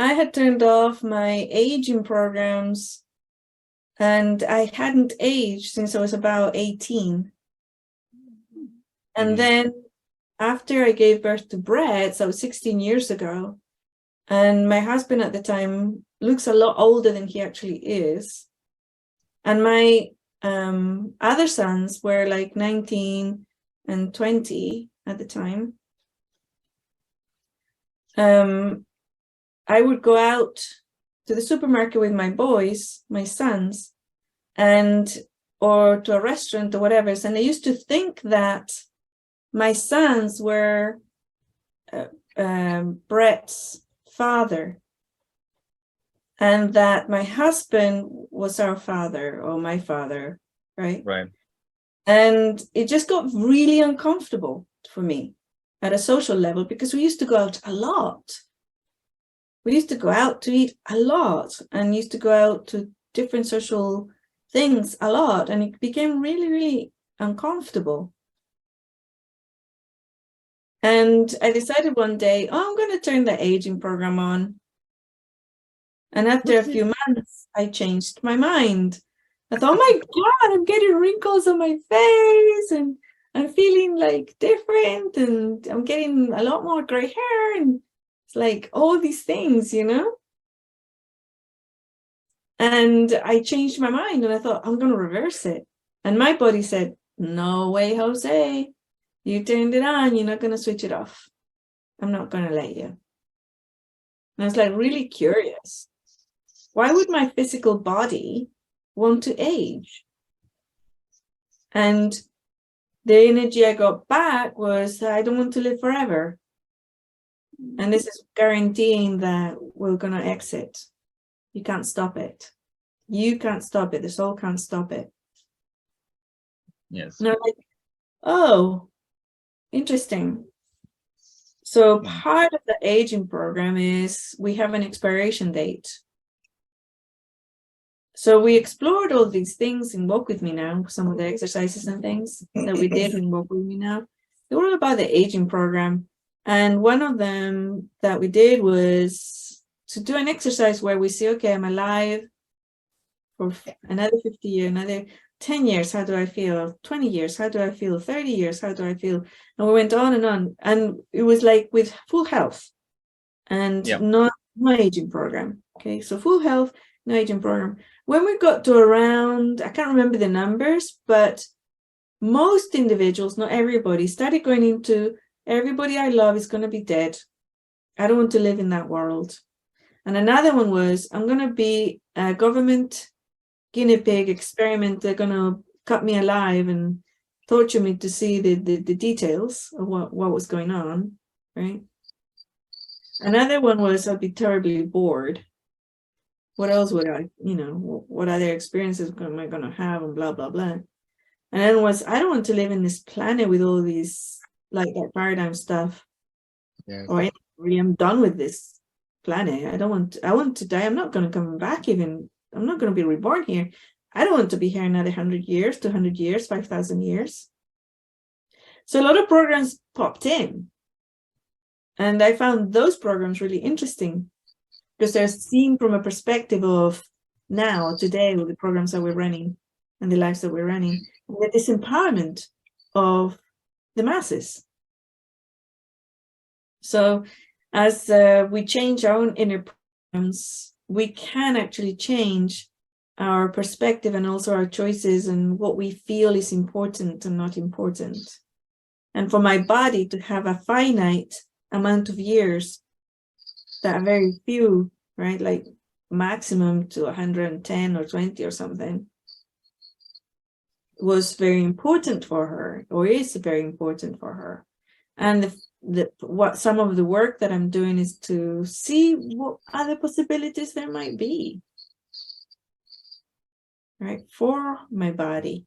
I had turned off my aging programs, and I hadn't aged since I was about 18. And then after I gave birth to Brett, so 16 years ago, and my husband at the time looks a lot older than he actually is. And my other sons were like 19 and 20 at the time. I would go out to the supermarket with my boys, my sons, or to a restaurant or whatever. And I used to think that my sons were Brett's father, and that my husband was our father or my father, right? Right. And it just got really uncomfortable for me at a social level, because we used to go out a lot. We used to go out to eat a lot and used to go out to different social things a lot. And it became really, really uncomfortable. And I decided one day, I'm going to turn the aging program on. And after a few months, I changed my mind. I thought, oh my God, I'm getting wrinkles on my face and I'm feeling like different and I'm getting a lot more gray hair. And it's like all these things, you know? And I changed my mind and I thought, I'm going to reverse it. And my body said, no way, Jose. You turned it on. You're not going to switch it off. I'm not going to let you. And I was like really curious. Why would my physical body want to age? And the energy I got back was, I don't want to live forever. And this is guaranteeing that we're going to exit. You can't stop it. You can't stop it. The soul can't stop it. Yes. And I'm like, oh, interesting. So part of the aging program is we have an expiration date. So we explored all these things in Walk With Me Now, some of the exercises and things that we did in Walk With Me Now. They were all about the aging program. And one of them that we did was to do an exercise where we say, okay, I'm alive for another 50 years, another 10 years, how do I feel? 20 years, how do I feel? 30 years, how do I feel? And we went on. And it was like with full health and no aging program. Okay, so full health, no aging program. When we got to around, I can't remember the numbers, but most individuals, not everybody, started going into, everybody I love is going to be dead. I don't want to live in that world. And another one was, I'm going to be a government guinea pig experiment. They're going to cut me alive and torture me to see the details of what was going on, right? Another one was, I'll be terribly bored. What else would I, what other experiences am I going to have, and blah, blah, blah. And then was, I don't want to live in this planet with all these, like that paradigm stuff. Yes. Or really, I'm done with this planet. I want to die. I'm not going to come back even. I'm not going to be reborn here. I don't want to be here another 100 years, 200 years, 5,000 years. So a lot of programs popped in. And I found those programs really interesting because they're seen from a perspective of now, today, with the programs that we're running and the lives that we're running, the disempowerment of the masses. So as we change our own inner programs, we can actually change our perspective and also our choices and what we feel is important and not important. And for my body to have a finite amount of years that are very few, right? Like maximum to 110 or 20 or something, was very important for her, or is very important for her. And what some of the work that I'm doing is to see what other possibilities there might be, right, for my body.